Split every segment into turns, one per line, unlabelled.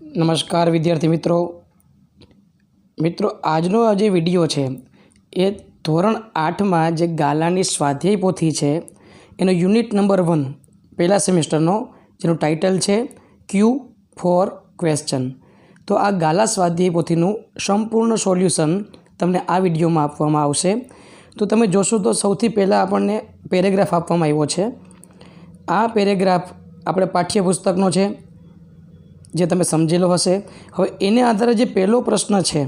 નમસ્કાર વિદ્યાર્થી મિત્રો આજનો આ જે વિડીયો છે એ ધોરણ 8માં જે ગાલાની સ્વાધ્યાય પોથી છે એનો યુનિટ નંબર 1 પહેલા સેમેસ્ટરનો જેનું ટાઇટલ છે ક્યુ ફોર ક્વેશ્ચન। તો આ ગાલા સ્વાધ્યાય પોથીનું સંપૂર્ણ સોલ્યુશન તમને આ વિડીયોમાં આપવામાં આવશે। તો તમે જોશો તો સૌથી પહેલાં આપણને પેરેગ્રાફ આપવામાં આવ્યો છે। આ પેરેગ્રાફ આપણે પાઠ્યપુસ્તકનો છે જે તમે સમજેલો હશે। હવે એને આધારે જે પહેલો પ્રશ્ન છે,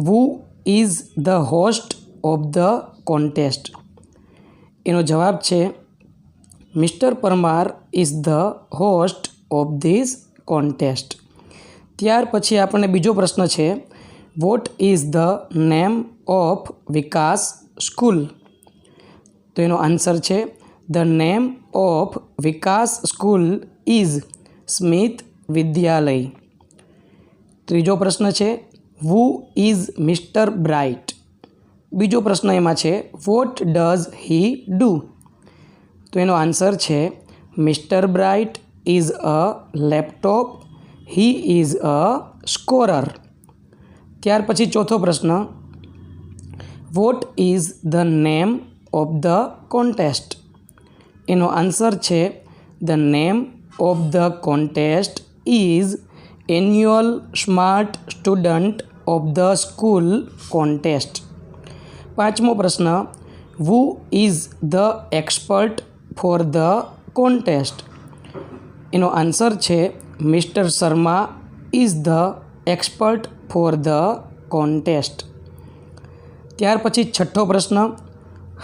who is the host of the contest, એનો જવાબ છે mister Parmar is the host of this contest. ત્યાર પછી આપણને બીજો પ્રશ્ન છે, what is the name of Vikas school, તો એનો આન્સર છે the name of Vikas school is Smith વિદ્યાલય। ત્રીજો પ્રશ્ન છે, હુ ઇઝ મિસ્ટર બ્રાઇટ, બીજો પ્રશ્ન એમાં છે વોટ ડઝ હી ડુ, તો એનો આન્સર છે mister bright is a laptop, he is a scorer. ત્યાર પછી ચોથો પ્રશ્ન, what is the name of the contest, એનો આન્સર છે the name of the contest is annual smart student of the school contest. પાંચમો પ્રશ્ન, હુ is the expert for the contest, એનો answer છે mister Sharma is the expert for the contest. ત્યાર પછી છઠ્ઠો પ્રશ્ન,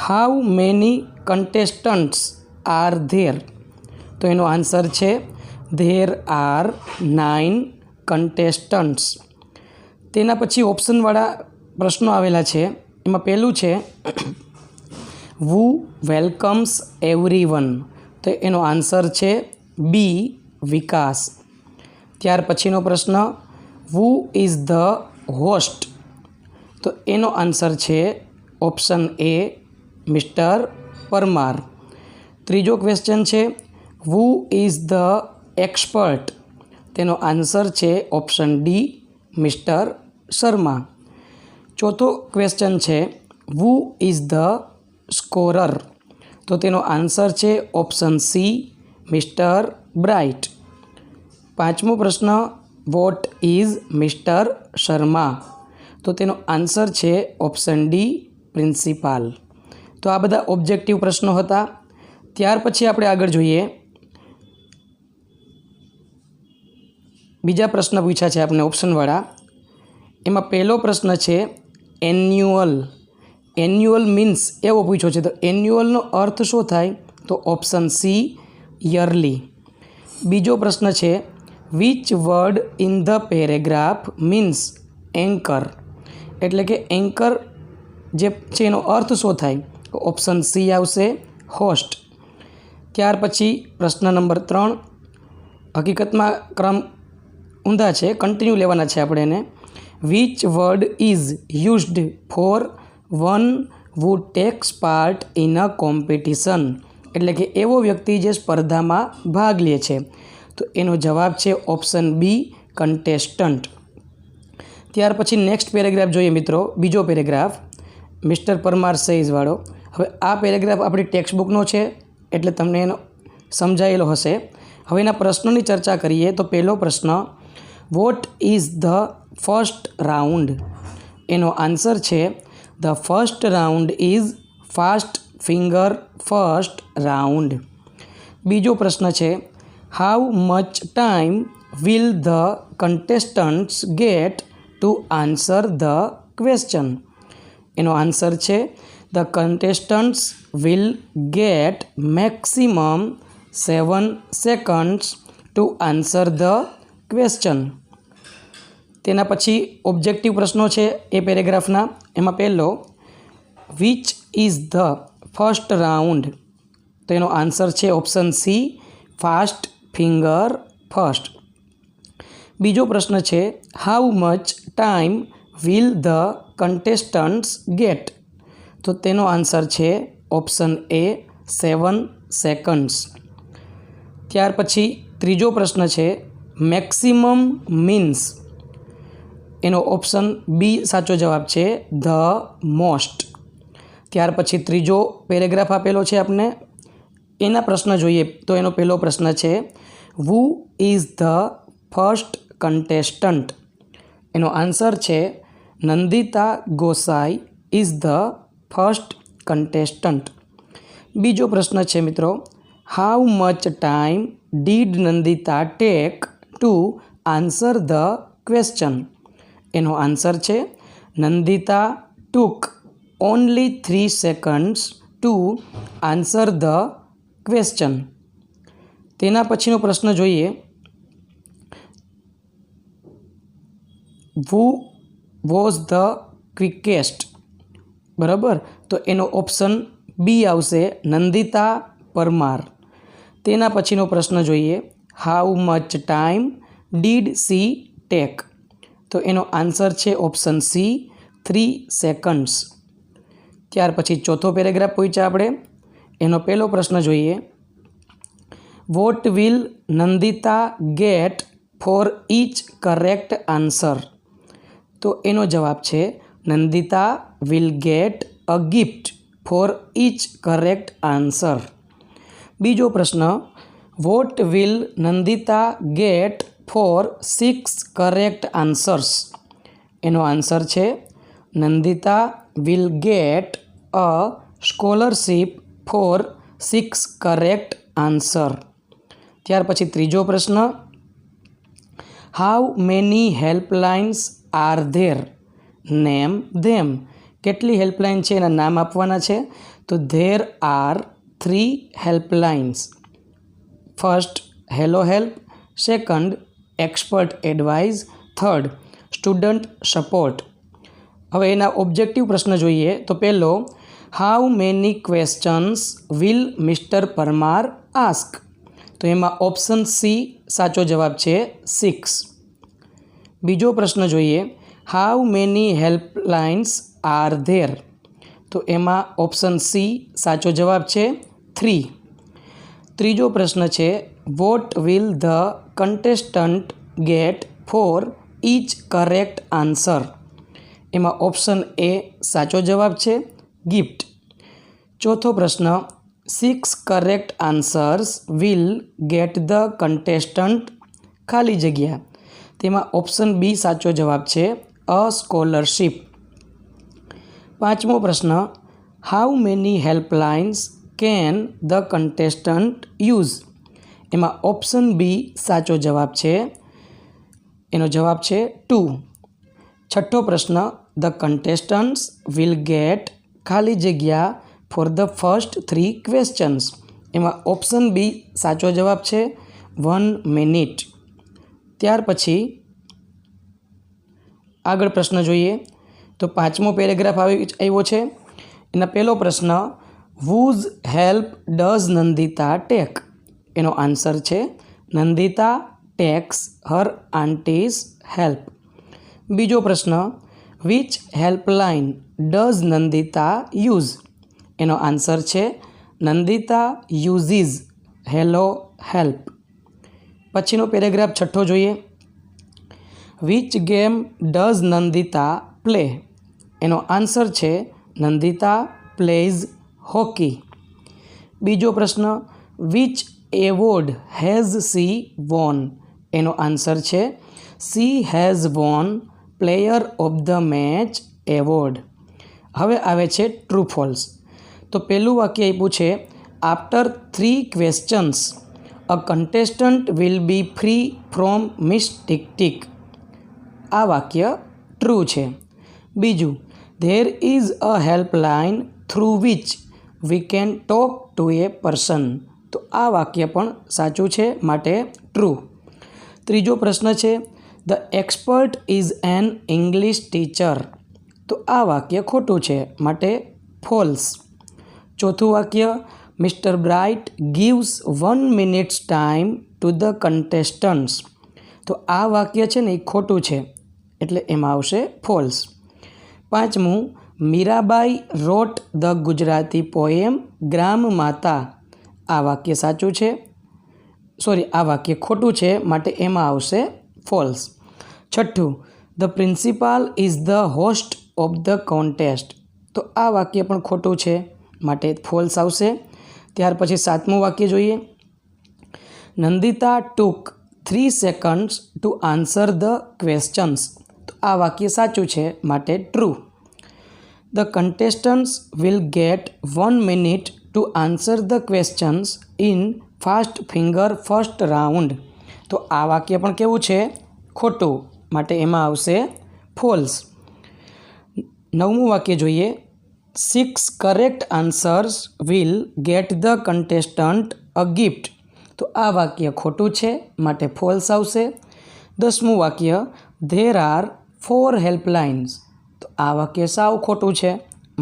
હાઉ મેની કન્ટેસ્ટન્ટ્સ આર ધેર, તો એનો આન્સર છે ધેર આર 9 કન્ટેસ્ટન્ટ્સ। તેના પછી ઓપ્શનવાળા પ્રશ્નો આવેલા છે। એમાં પહેલું છે હુ વેલકમ્સ એવરીવન, તો એનો આન્સર છે બી વિકાસ। ત્યાર પછીનો પ્રશ્ન, હુ ઇઝ ધ હોસ્ટ, તો એનો આન્સર છે ઓપ્શન એ મિસ્ટર પરમાર। ત્રીજો ક્વેશ્ચન છે, હુ ઇઝ ધ એક્સપર્ટ, તેનો આન્સર છે ઓપ્શન ડી મિસ્ટર શર્મા। ચોથો ક્વેશ્ચન છે, હુ ઇઝ ધ સ્કોરર, તો તેનો આન્સર છે ઓપ્શન સી મિસ્ટર બ્રાઇટ। પાંચમો પ્રશ્ન, વોટ ઇઝ મિસ્ટર શર્મા, તો તેનો આન્સર છે ઓપ્શન ડી પ્રિન્સિપાલ। તો આ બધા ઓબ્જેક્ટિવ પ્રશ્નો હતા। ત્યાર પછી આપણે આગળ જોઈએ, બીજા પ્રશ્ન પૂછ્યા છે આપણે ઓપ્શનવાળા। એમાં પહેલો પ્રશ્ન છે એન્યુઅલ, એન્યુઅલ મીન્સ એવો પૂછ્યો છે, તો એન્યુઅલનો અર્થ શું થાય, તો ઓપ્શન સી યરલી। બીજો પ્રશ્ન છે which word in the paragraph means anchor, એટલે કે એન્કર જે છે એનો અર્થ શું થાય, તો ઓપ્શન સી આવશે હોસ્ટ। ત્યાર પછી પ્રશ્ન નંબર 3, હકીકતમાં ક્રમ ઊંધા છે, કન્ટિન્યુ લેવાના છે આપણે એને। Which word is used four one who tax part in a competition, એટલે કે એવો વ્યક્તિ જે સ્પર્ધામાં ભાગ લે છે, તો એનો જવાબ છે ઓપ્શન બી કન્ટેસ્ટન્ટ। ત્યાર પછી નેક્સ્ટ પેરેગ્રાફ જોઈએ મિત્રો, બીજો પેરેગ્રાફ મિસ્ટર પરમાર સેઇઝવાળો। હવે આ પેરેગ્રાફ આપણી ટેક્સ્ટબુકનો છે એટલે તમને એનો સમજાયેલો હશે। હવે એના પ્રશ્નોની ચર્ચા કરીએ તો પહેલો પ્રશ્ન, what is the first round, એનો આન્સર છે the first round is fast finger first round. બીજો પ્રશ્ન છે, how much time will the contestants get to answer the question, એનો આન્સર છે the contestants will get maximum 7 seconds to answer the question. તેના પછી objective પ્રશ્નો છે એ પેરેગ્રાફના। એમાં પહેલો, which is the first round, તો એનો આન્સર છે option C fast finger first. બીજો પ્રશ્ન છે, how much time will the contestants get, તો તેનો આન્સર છે ઓપ્શન એ 7 સેકન્ડ્સ। ત્યાર પછી ત્રીજો પ્રશ્ન છે, મેક્સિમમ મીન્સ એનો ઓપ્શન બી સાચો જવાબ છે, ધ મોસ્ટ. ત્યાર પછી ત્રીજો પેરેગ્રાફ આપેલો છે આપને, એના પ્રશ્ન જોઈએ તો એનો પહેલો પ્રશ્ન છે, who is the first contestant? એનો આન્સર છે, Nandita Gosai is the first contestant. બીજો પ્રશ્ન છે મિત્રો, how much time did Nandita take to answer the question? એનો આન્સર છે, Nandita took only 3 seconds to answer the question. તેના પછીનો પ્રશ્ન જોઈએ, હુ વોઝ ધ ક્વિકેસ્ટ? બરાબર, તો એનો ઓપ્શન બી આવશે, નંદિતા પરમાર. તેના પછીનો પ્રશ્ન જોઈએ, how much time did she take? તો એનો આન્સર છે ઓપ્શન સી, 3 seconds. ત્યાર પછી ચોથો પેરેગ્રાફ પૂછ્યા આપણે, એનો પહેલો પ્રશ્ન જોઈએ, what will Nandita get for each correct answer? તો એનો જવાબ છે, Nandita will get a gift for each correct answer. બીજો પ્રશ્ન, what will Nandita get for 6 correct answers? એનો આન્સર છે, Nandita will get a scholarship for 6 correct answer. ત્યાર પછી ત્રીજો પ્રશ્ન, how many helplines are there? Name them. કેટલી હેલ્પલાઇન છે એના નામ આપવાના છે, તો there are 3 helplines. First, hello help. Second, expert advice. Third, student support. હવે એના ઓબ્જેક્ટિવ પ્રશ્ન જોઈએ તો પહેલો, how many questions will mister Parmar ask? તો એમાં ઓપ્શન સી સાચો જવાબ છે, 6. બીજો પ્રશ્ન જોઈએ, how many helplines are there? તો એમાં ઓપ્શન સી સાચો જવાબ છે, 3. ત્રીજો પ્રશ્ન છે, what will the contestant get for each correct answer? એમાં ઓપ્શન એ સાચો જવાબ છે, ગિફ્ટ. ચોથો પ્રશ્ન, 6 correct answers will get the contestant ખાલી જગ્યા? તેમાં ઓપ્શન બી સાચો જવાબ છે, અ સ્કોલરશીપ. પાંચમો પ્રશ્ન, how many helplines can the contestant use? એમાં ઓપ્શન બી સાચો જવાબ છે, એનો જવાબ છે 2. છઠ્ઠો પ્રશ્ન, ધ કન્ટેસ્ટન્ટ્સ વિલ ગેટ ખાલી જગ્યા ફોર ધ ફર્સ્ટ 3 ક્વેશ્ચન્સ? એમાં ઓપ્શન બી સાચો જવાબ છે, 1 minute. ત્યાર પછી આગળ પ્રશ્ન જોઈએ તો પાંચમો પેરેગ્રાફ આવ્યો છે. એના પહેલો પ્રશ્ન, whose help does Nandita take? એનો આન્સર છે, Nandita takes her aunties help. બીજો પ્રશ્ન, which helpline does Nandita use? એનો આન્સર છે, નંદિતા યુઝીઝ હેલો હેલ્પ. પછીનો પેરેગ્રાફ છઠ્ઠો જોઈએ, which game does Nandita play? એનો આન્સર છે, નંદિતા પ્લેઝ હોકી. બીજો પ્રશ્ન, which award has she won? એનો આન્સર છે, she has won player of the match award. હવે આવે છે ટ્રુ ફોલ્સ. તો પહેલું વાક્ય આપ્યું છે, after 3 questions a contestant will be free from miss tick tick. આ વાક્ય ટ્રુ છે. બીજું, there is a helpline through which we can talk to A person. તો આ વાક્ય પણ સાચું છે, માટે ટ્રુ. ત્રીજો પ્રશ્ન છે, the expert is an English teacher. તો આ વાક્ય ખોટું છે, માટે ફોલ્સ. ચોથું વાક્ય, mister bright gives 1 minutes time to the contestants. તો આ વાક્ય છે ને એ ખોટું છે, એટલે એમાં આવશે ફોલ્સ. પાંચમું, મીરાબાઈ રોટ ધ ગુજરાતી પોએમ ગ્રામ માતા. આ વાક્ય સાચું છે, સોરી, આ વાક્ય ખોટું છે, માટે એમાં આવશે ફોલ્સ. છઠ્ઠું, the principal is the host of the contest. તો આ વાક્ય પણ ખોટું છે, માટે ફોલ્સ આવશે. ત્યાર પછી સાતમું વાક્ય જોઈએ. Nandita took 3 seconds to answer the questions. તો આ વાક્ય સાચું છે, માટે true. The contestants will get 1 minute to answer the questions in fast finger first round. તો આ વાક્ય પણ કેવું છે? ખોટું, માટે એમાં આવશે ફોલ્સ. નવમું વાક્ય જોઈએ. 6 correct answers will get the contestant a gift. તો આ વાક્ય ખોટું છે, માટે ફોલ્સ આવશે. 10મું વાક્ય. There are 4 helplines. તો આ વાક્ય સાવ ખોટું છે,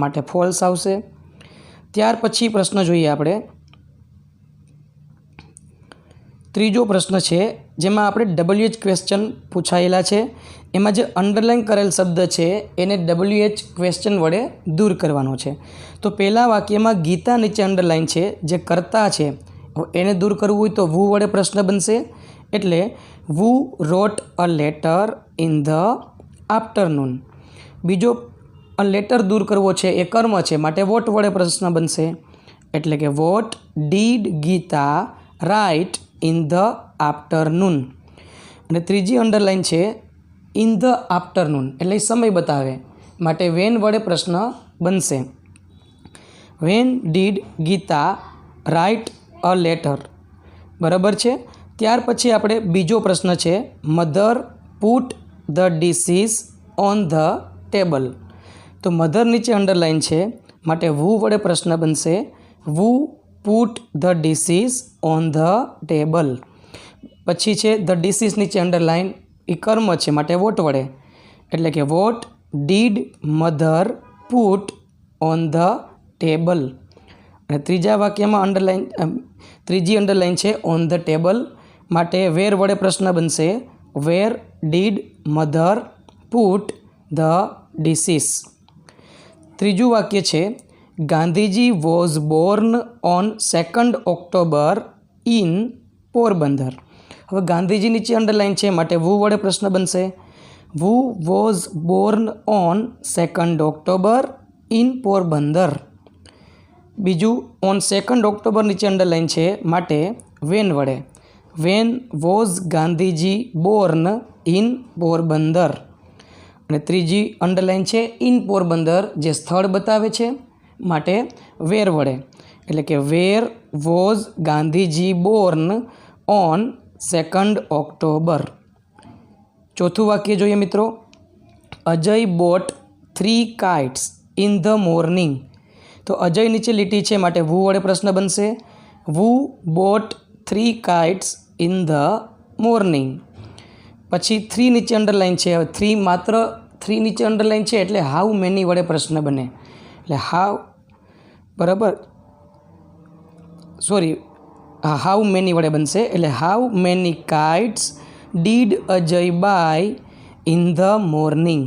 માટે ફોલ્સ આવશે. ત્યાર પછી પ્રશ્ન જોઈએ આપણે. ત્રીજો પ્રશ્ન છે, જેમાં આપણે WH ક્વેશ્ચન પૂછાયેલા છે. એમાં જે અંડરલાઇન કરેલ શબ્દ છે એને WH ક્વેશ્ચન વડે દૂર કરવાનો છે. તો પહેલાં વાક્યમાં ગીતા નીચે અંડરલાઇન છે, જે કર્તા છે, એને દૂર કરવું હોય તો વુ વડે પ્રશ્ન બનશે. એટલે who wrote a letter in the afternoon. બીજો લેટર દૂર કરવો છે, એ કર્મ છે, માટે વોટ વડે પ્રશ્ન બનશે. એટલે કે what did Gita write in the afternoon. અને ત્રીજી અંડરલાઇન છે ઇન ધ આફ્ટરનૂન, એટલે સમય બતાવે, માટે વેન વડે પ્રશ્ન બનશે. When did Gita write a letter. બરાબર છે. ત્યાર પછી આપણે બીજો પ્રશ્ન છે. Mother put the dishes on the table. તો મધર નીચે અંડરલાઇન છે, માટે વુ વડે પ્રશ્ન બનશે. Who put the dishes on the table. પછી છે ધ ડિશીસ નીચે અંડરલાઇન, એ કર્મ છે, માટે વોટ વડે. એટલે કે what did mother put on the table. અને ત્રીજા વાક્યમાં ત્રીજી અંડરલાઇન છે ઓન ધ ટેબલ, માટે વેર વડે પ્રશ્ન બનશે. Where did mother put the dishes. ત્રીજું વાક્ય છે. Gandhiji was Born on 2 October in Porbandar. હવે ગાંધીજી નીચે અંડરલાઇન છે, માટે વુ વડે પ્રશ્ન બનશે. Who was Born on 2 October in Porbandar. બીજું ઓન 2 October નીચે અંડરલાઇન છે, માટે વેન વડે. When was Gandhiji Born in Porbandar. અને ત્રીજી અંડરલાઇન છે ઇન પોરબંદર, જે સ્થળ બતાવે છે, માટે વેર વડે. એટલે કે where was Gandhiji Born on 2 October. ચોથું વાક્ય જોઈએ મિત્રો. Ajay boat 3 kites in the morning. તો અજય નીચે લીટી છે, માટે વુ વડે પ્રશ્ન બનશે. Who bought 3 kites in the morning. પછી 3 નીચે અંડરલાઇન છે. હવે 3 માત્ર 3 નીચે અંડરલાઇન છે, એટલે હાઉ મેની વડે પ્રશ્ન બને. એટલે હાઉ, બરાબર, સોરી, હાઉ મેની વડે બનશે. એટલે how many kites did Ajay buy in the morning.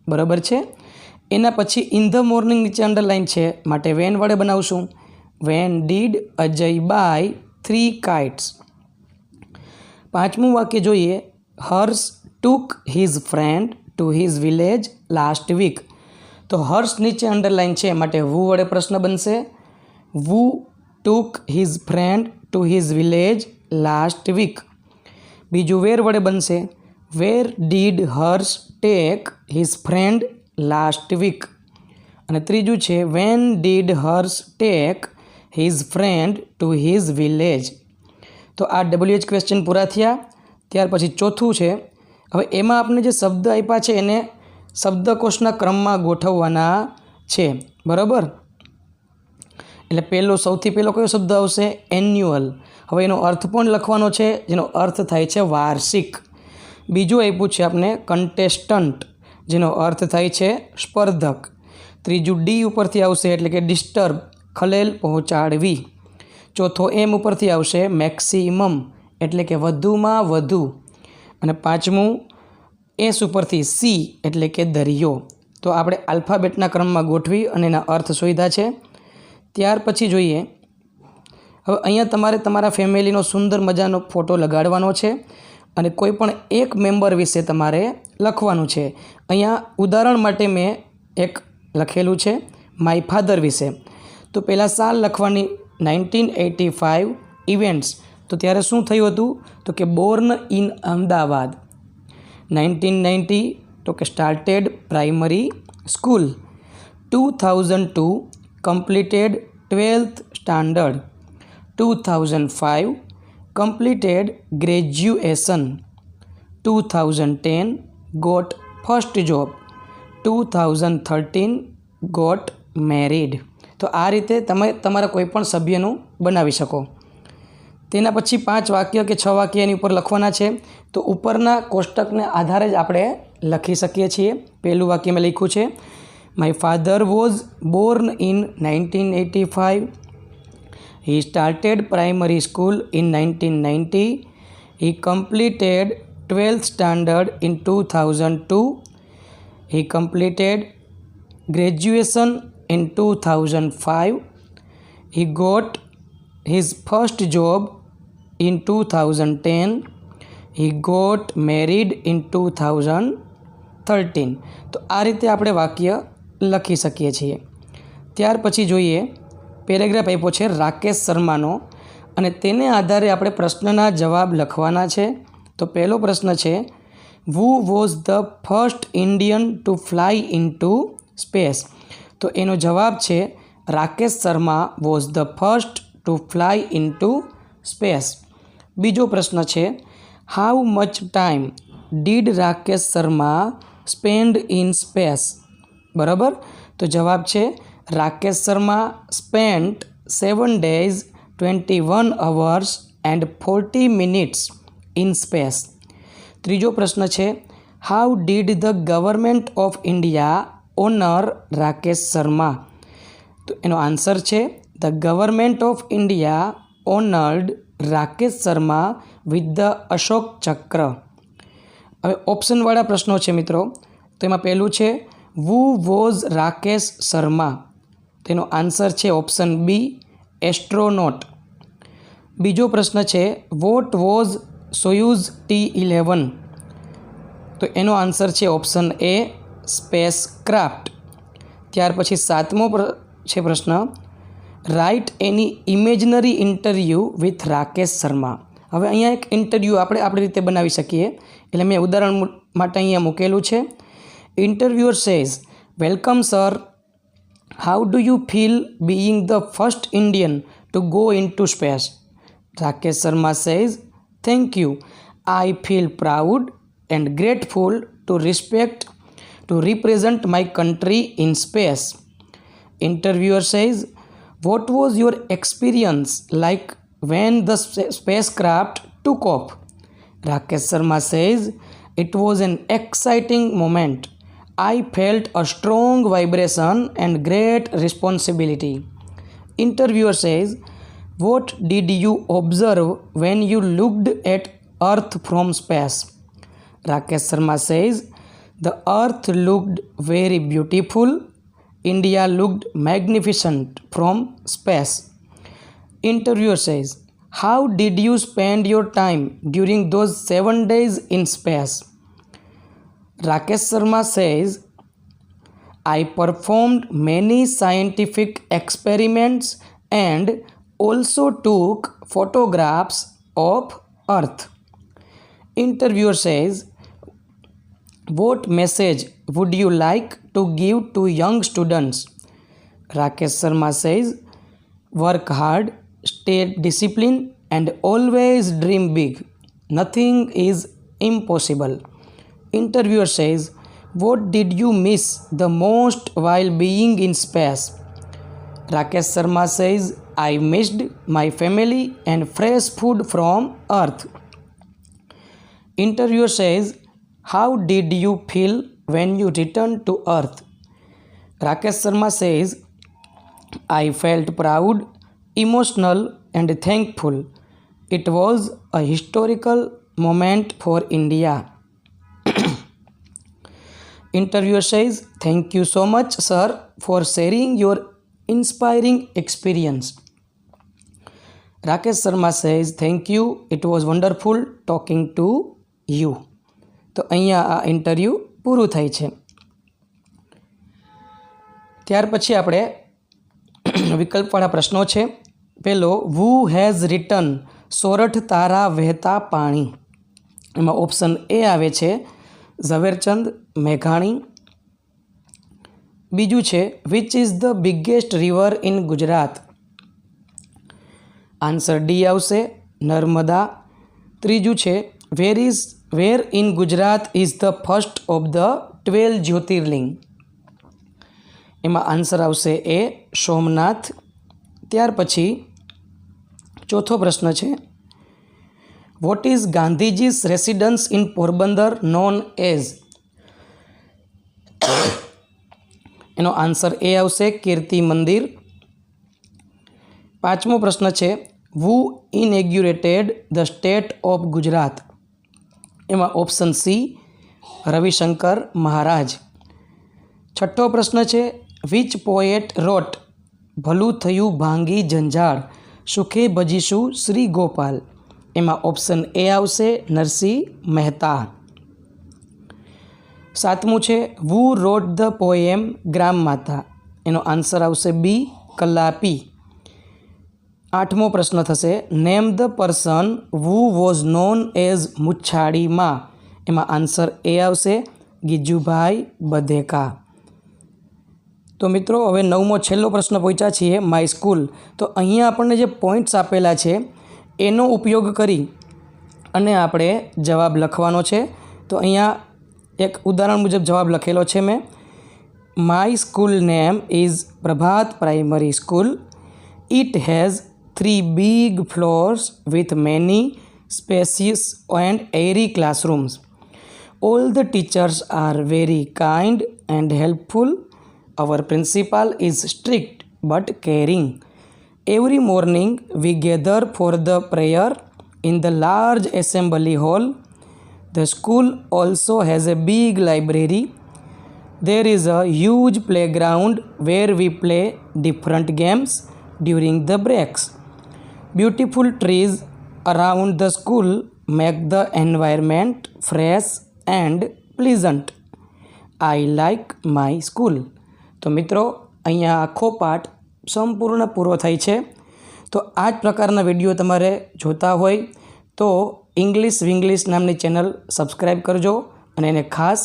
બરાબર છે. એના પછી ઇન ધ મોર્નિંગ નીચે અંડરલાઇન છે, માટે વેન વડે બનાવશું. When did Ajay buy 3 kites. પાંચમું વાક્ય જોઈએ. Harsh took his friend to his village last week. તો હર્ષ નીચે અંડરલાઇન છે, માટે વુ વડે પ્રશ્ન બનશે. Who took his friend to his village last week. બીજું વેર વડે બનશે. Where did Harsh take his friend last week. અને ત્રીજું છે when did Harsh take his friend to his village. તો આ WH ક્વેશ્ચન પૂરા થયા. ત્યાર પછી ચોથું છે. હવે એમાં આપણે જે શબ્દ આપ્યા છે એને શબ્દકોશના ક્રમમાં ગોઠવવાના છે. બરાબર. એટલે સૌથી પહેલો કયો શબ્દ આવશે? એન્યુઅલ. હવે એનો અર્થ પણ લખવાનો છે, જેનો અર્થ થાય છે વાર્ષિક. બીજું આપ્યું છે આપણે કન્ટેસ્ટન્ટ, જેનો અર્થ થાય છે સ્પર્ધક. ત્રીજું ડી ઉપરથી આવશે, એટલે કે ડિસ્ટર્બ, ખલેલ પહોંચાડવી. ચોથો એમ ઉપરથી આવશે મેક્સિમમ, એટલે કે વધુમાં વધુ. અને પાંચમું એસ ઉપરથી સી, એટલે કે દરિયો. તો આપણે આલ્ફાબેટના ક્રમમાં ગોઠવી અને એના અર્થ શોધ્યા છે. ત્યાર પછી જોઈએ હવે અહીંયા તમારે તમારા ફેમિલીનો સુંદર મજાનો ફોટો લગાડવાનો છે અને કોઈ પણ એક મેમ્બર વિશે તમારે લખવાનું છે. અહીંયા ઉદાહરણ માટે મેં એક લખેલું છે માય ફાધર વિશે. તો પહેલાં સાલ લખવાની 1985 ઇવેન્ટ્સ. તો ત્યારે શું થયું હતું? તો કે બોર્ન ઇન અમદાવાદ. 1990 તો કે started primary school. 2002 completed 12th standard. 2005 completed graduation. 2010 got first job. 2013 got married. તો આ રીતે તમે તમારા કોઈ પણ સભ્યનું બનાવી શકો. તેના પછી 5 વાક્ય કે 6 વાક્ય એની ઉપર લખવાના છે. તો ઉપરના કોષ્ટકને આધારે જ આપણે લખી શકીએ છીએ. પહેલું વાક્ય મેં લખ્યું છે my father was Born in 1985. He started primary school in 1990. He completed 12th standard in 2002. He completed graduation in 2005. He got his first job in 2010. He got married in 2013. તો આ રીતે આપણે વાક્ય લખી શકીએ છીએ. ત્યાર પછી જોઈએ પેરેગ્રાફ આપ્યો છે રાકેશ શર્માનો અને તેને આધારે આપણે પ્રશ્નના જવાબ લખવાના છે. તો પહેલો પ્રશ્ન છે who was the first Indian to fly into space? તો એનો જવાબ છે Rakesh Sharma was the first to fly into space. બીજો પ્રશ્ન છે how much time did Rakesh Sharma spend in space? બરાબર. તો જવાબ છે Rakesh Sharma spent 7 days 21 hours and 40 minutes in space. ત્રીજો પ્રશ્ન છે how did the government of India honor Rakesh Sharma? તો એનો આન્સર છે the government of India honored Rakesh Sharma with the Ashok ચક્ર. હવે ઓપ્શનવાળા પ્રશ્નો છે મિત્રો. તો એમાં પહેલું છે who was રાકેશ શર્મા? તેનો આન્સર છે ઓપ્શન બી એસ્ટ્રોનોટ. બીજો પ્રશ્ન છે વોટ વોઝ સોયુઝ T11? તો એનો આન્સર છે ઓપ્શન એ સ્પેસ ક્રાફ્ટ. ત્યાર પછી સાતમો છે પ્રશ્ન write an imaginary interview with Rakesh Sharma. હવે અહીંયા એક ઇન્ટરવ્યૂ આપણે આપણી રીતે બનાવી શકીએ. એટલે મેં ઉદાહરણ માટે અહીંયા મૂકેલું છે. Interviewer says welcome sir, how do you feel being the first Indian to go into space? Rakesh Sharma says, thank you. I feel proud and grateful to represent my country in space. Interviewer says, what was your experience like when the spacecraft took off? Rakesh Sharma says, it was an exciting moment. I felt a strong vibration and great responsibility. Interviewer says, what did you observe when you looked at Earth from space? Rakesh Sharma says, the Earth looked very beautiful. India looked magnificent from space. Interviewer says, how did you spend your time during those 7 days in space? Rakesh Sharma says, I performed many scientific experiments and also took photographs of Earth. Interviewer says, what message would you like to give to young students? Rakesh Sharma says, work hard, stay disciplined and always dream big. Nothing is impossible. Interviewer says, what did you miss the most while being in space? Rakesh Sharma says, I missed my family and fresh food from Earth. Interviewer says, how did you feel when you returned to Earth? Rakesh Sharma says, I felt proud, emotional and thankful. It was a historical moment for India. Interviewer says, thank you so much, sir, for sharing your inspiring experience. Rakesh Sharma says thank you, it was wonderful talking to you. તો અહીંયા આ interview પૂરું થાય છે. ત્યાર પછી આપણે વિકલ્પવાળા પ્રશ્નો છે. પહેલો, વુ હેઝ રિટન સોરઠ તારા વહેતા પાણી. એમાં ઓપ્શન એ આવે છે ઝવેરચંદ મેઘાણી. બીજું છે which is the biggest river in Gujarat. Answer D આવશે નર્મદા. ત્રીજું છે where in Gujarat is the first of the 12 jyotirlinga. એમાં આન્સર આવશે એ સોમનાથ. ત્યાર પછી ચોથો પ્રશ્ન છે what is Gandhiji's residence in Porbandar known as. એનો આન્સર એ આવશે કીર્તિ મંદિર. પાંચમો પ્રશ્ન છે who inaugurated the state of Gujarat. એમાં ઓપ્શન સી રવિશંકર મહારાજ. છઠ્ઠો પ્રશ્ન છે વિચ પોએટ રોટ ભલું થયું ભાંગી જંજાળ સુખે ભજીશું શ્રી ગોપાલ. એમાં ઓપ્શન એ આવશે નરસિંહ મહેતા. સાતમું છે વુ રોટ ધ પોએમ ગ્રામ માતા. એનો આન્સર આવશે બી કલાપી. આઠમો પ્રશ્ન થશે name the person who was known as Muchhali Maa. એમાં આન્સર એ આવશે ગીજુભાઈ બધેકા. તો મિત્રો હવે નવમો છેલ્લો પ્રશ્ન પહોંચ્યા છીએ માય સ્કૂલ. તો અહીંયા આપણને જે પોઈન્ટ્સ આપેલા છે એનો ઉપયોગ કરી અને આપણે જવાબ લખવાનો છે. તો અહીંયા એક ઉદાહરણ મુજબ જવાબ લખેલો છે મેં. My school name is Prabhat primary school. It has 3 big floors with many spacious and airy classrooms. All the teachers are very kind and helpful. Our principal is strict but caring. Every morning we gather for the prayer in the large assembly hall. The school also has a big library. There is a huge playground where we play different games during the breaks. Beautiful trees around the school make the environment fresh and pleasant. I like my school. તો મિત્રો અહીંયા આખો પાઠ સંપૂર્ણ પૂરો થાય છે. તો આ જ પ્રકારના વિડીયો તમારે જોતા હોય તો ઇંગ્લિશ વિંગ્લિશ નામની ચેનલ સબસ્ક્રાઈબ કરજો અને એને ખાસ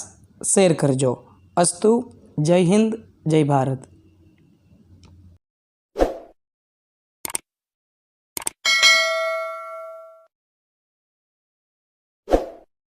શેર કરજો. અસ્તુ. જય હિન્દ, જય ભારત.